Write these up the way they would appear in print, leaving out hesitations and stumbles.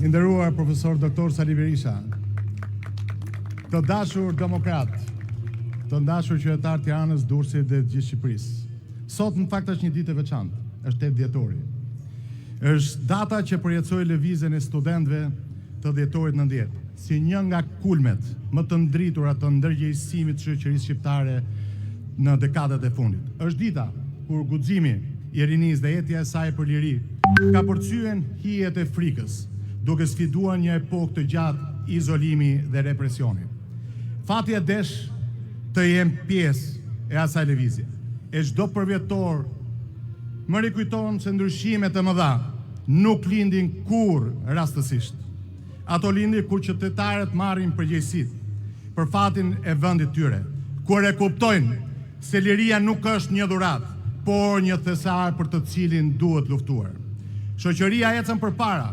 I nderuar profesor doktor Sali Berisha, të dashur demokrat, të dashur qytetar Tiranës, Durrësit dhe gjithë Shqipërisë. Sot në fakt është një ditë e veçantë, është 8 dhjetori. Është data që përjetësoi lëvizjen e studentëve të dhjetorit 90, si një nga kulmet më të ndritura të ndërgjegjësimit të shoqërisë shqiptare në dekadat e fundit. Është dita kur guximi i rinisë dhe jetja e saj për liri ka përcyen hijet e frikës, duke sfiduar një epokë të gjatë izolimi dhe represioni. Fati e desh të jem pjesë e asaj lëvizje. E çdo përvjetor më rikujton se ndryshimet e mëdha nuk lindin kur rastësisht. Ato lindin kur qytetarët marrin përgjegjësitë për fatin e vendit tyre, kur e kuptojnë se liria nuk është një dhuratë, por një thesar për të cilin duhet luftuar. Shoqëria ecën përpara,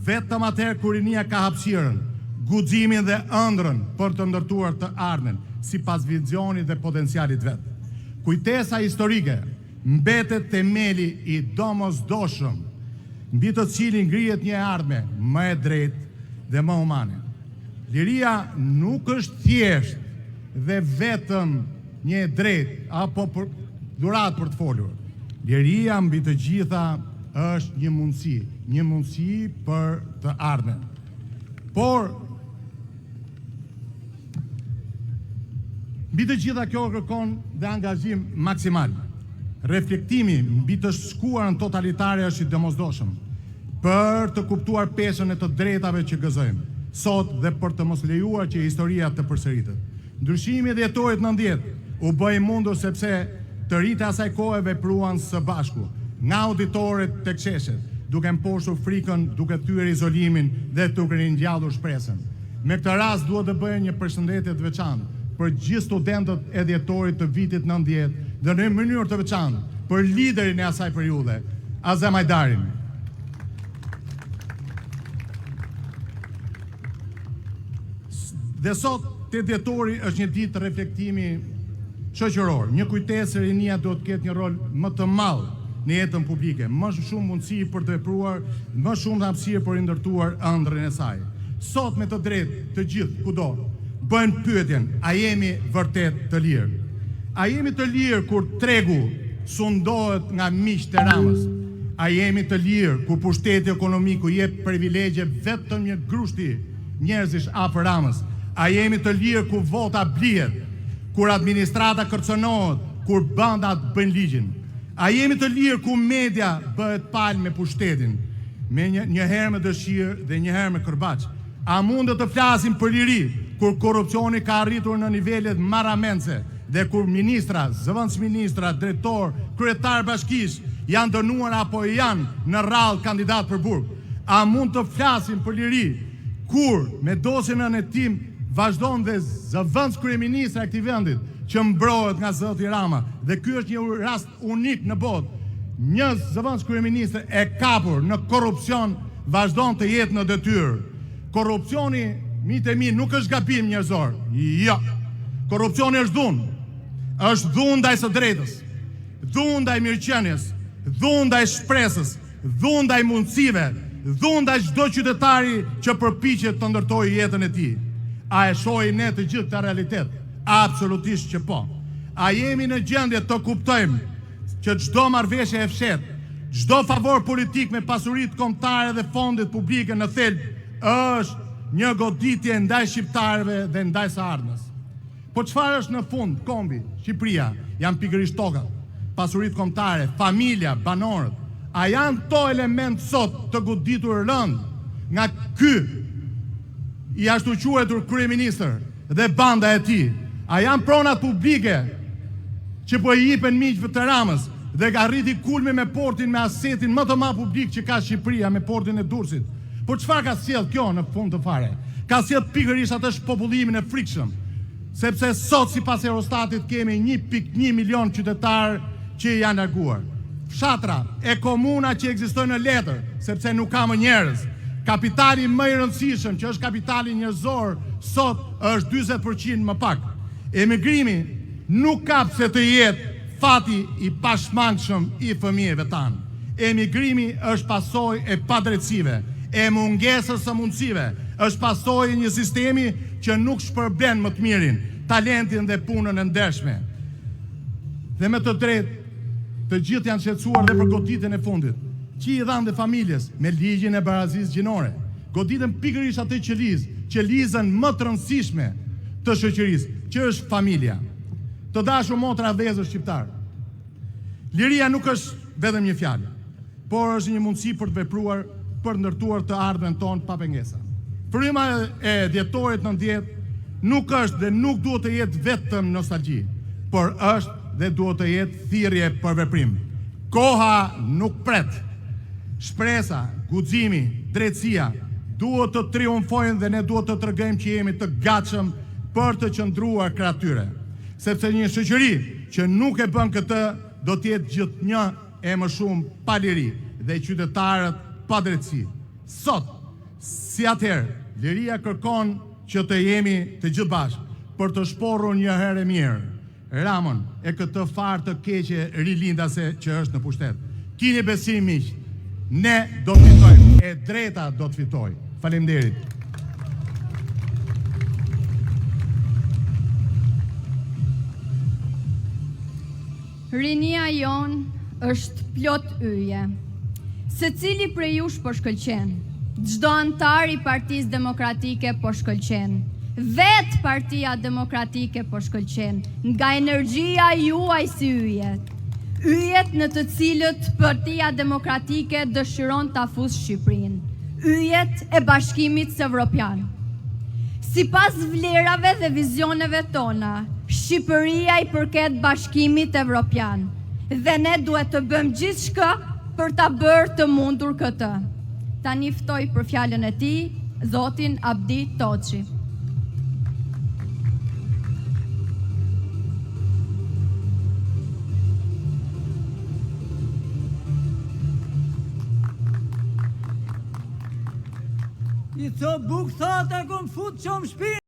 vetëm atëherë kur rinia ka hapësirën, guximin dhe ëndrrën për të ndërtuar të ardhmen sipas vizionit dhe potencialit vet. Kujtesa historike mbetet themeli i domosdoshëm mbi të cilin ngrihet një ardhme më e drejtë dhe më humane. Liria nuk është thjesht dhe vetëm një e drejtë apo dhuratë për të folur. Liria mbi të gjitha është një mundësi për të ardhmen. Por mbi të gjitha kjo kërkon dhe angazhim maksimal. Reflektimi mbi të shkuarën totalitare është i domosdoshëm për të kuptuar peshën e të drejtave që gëzojmë sot dhe për të mos lejuar që historia të përsëritet. Ndryshimi i dhjetorit 90 u bë i mundur sepse të rinjtë e asaj kohe vepruan së bashku, nga auditoret tek sheshet, duke mposhtur frikën, duke thyer izolimin dhe duke ringjallur shpresën. Me këtë rast duhet të bëjë një përshëndetje të veçantë për gjithë studentët e dhjetorit të vitit 90 dhe në mënyrë të veçantë për liderin e asaj periudhe, Azem Hajdarin. Dhe sot, 8 dhjetori është një ditë reflektimi shoqëror, një kujtesë se rinia duhet të ketë një rol më të madh në jetën publike, më shumë mundësi për të vepruar, më shumë hapësirë për të ndërtuar ëndrrën e saj. Sot me të drejtë të gjithë kudo bëjnë pyetjen, a jemi vërtet të lirë? A jemi të lirë kur tregu sundohet nga miqtë e Ramës? A jemi të lirë kur pushteti ekonomik u jep privilegje vetëm një grushti njerëzish afër Ramës? A jemi të lirë kur vota blihet, kur administrata kërcënohet, kur bandat bëjnë ligjin? A jemi të lirë kur media bëhet palë me pushtetin, me njëherë me dëshirë dhe njëherë me kërbaç? A mundet të flasim për liri kur korrupsioni ka arritur në nivelet marramense dhe kur ministra, zëvendësministra, drejtor, kryetar bashkisë janë dënuar apo janë në rrallë kandidat për burg? A mund të flasim për liri kur me dosjen e tim vazhdon dhe zëvendës kryeministra e këtij vendit që mbrohet nga zoti Rama, dhe ky është një rast unik në botë. Një zëvendës kryeministër e kapur në korrupsion vazhdon të jetë në detyrë. Korrupsioni, mitë e mi, nuk është gabim njerëzor. Jo. Korrupsioni është dhunë. Është dhunë ndaj së drejtës, dhunë ndaj mirëqenies, dhunë ndaj shpresës, dhunë ndaj mundësive, dhunë ndaj çdo qytetari që përpiqet të ndërtojë jetën e tij. A e shohim ne të gjithë këtë realitet? Absolutisht që po. A jemi në gjendje të kuptojmë që çdo marrëveshje e fshetë, çdo favor politik me pasuritë kombëtare dhe fondet publike në thelb është një goditje ndaj shqiptarëve dhe ndaj së ardhmes. Po çfarë është në fund kombi? Shqipëria janë pikërisht tokat, pasuritë kombëtare, familja, banorët. A janë to element sot të goditur rënd nga ky i ashtu quajtur kryeministër dhe banda e tij? A janë pronat publike që po i jipen miqve të Ramës dhe ka arriti kulmi me portin me asetin më të madh publik që ka Shqipëria, me portin e Durrësit? Por çfarë ka sjell kjo në fund të fare? Ka sjell pikërisht atë popullimin e frikshëm, sepse sot sipas Eurostatit kemi 1.1 milion qytetar që janë larguar. Fshatra e komuna që ekzistojnë në letër, sepse nuk ka më njerëz. Kapitali më i rëndësishëm, që është kapitali njerëzor, sot është 40% më pak. Emigrimi nuk ka pse të jetë fati i pashmangshëm i fëmijëve tanë. Emigrimi është pasojë e padrejtësive. e mungesës së mundësive, është pasojë një sistemi që nuk shpërben më të mirin, talentin dhe punën e ndershme. Dhe me të drejtë, të gjithë janë shqetësuar dhe për goditjen e fundit, që i dhanë dhe familjes me ligjin e barazisë gjinore. Goditën pikërisht atë qelizën më të rëndësishme të shoqërisë, që është familja. Të dashur motra dhe vëllezër shqiptar, liria nuk është vetëm një fjalë, por është një mundësi për të vepruar, për ndërtuar të ardhmen tonë pa pengesa. Fryma e dhjetorit 90 nuk është dhe nuk duhet të jetë vetëm nostalgji, por është dhe duhet të jetë thirrje për veprim. Koha nuk pret. Shpresa, guximi, drejtësia duhet të triumfojnë dhe ne duhet të tregojmë që jemi të gatshëm për të qëndruar krah tyre. Sepse një shoqëri që nuk e bën këtë do të jetë gjithnjë e më shumë pa liri dhe qytetarët pa drejtësi. Sot, si atëherë, liria kërkon që të jemi të gjithë bashkë për të shporur një herë mirë ramën e këtë farë të keqe rilindase që është në pushtet. Kini besim miq, ne do të fitojmë, e drejta do të fitojë. Faleminderit. Rinia jon është plot yje. Secili prej jush po shkëlqen. Çdo antar i Partisë Demokratike po shkëlqen. Vetë Partia Demokratike po shkëlqen, nga energjia juaj si yjet. Yjet në të cilët Partia Demokratike dëshiron ta fusë Shqipërinë. Yjet e Bashkimit Evropian. Sipas vlerave dhe vizioneve tona, Shqipëria i përket Bashkimit Evropian dhe ne duhet të bëjmë gjithçka për ta bërë të mundur këtë. Tani ftoj për fjalën e tij Zotin Abdi Toçi. I thë buk thata kom fut qom shpinë.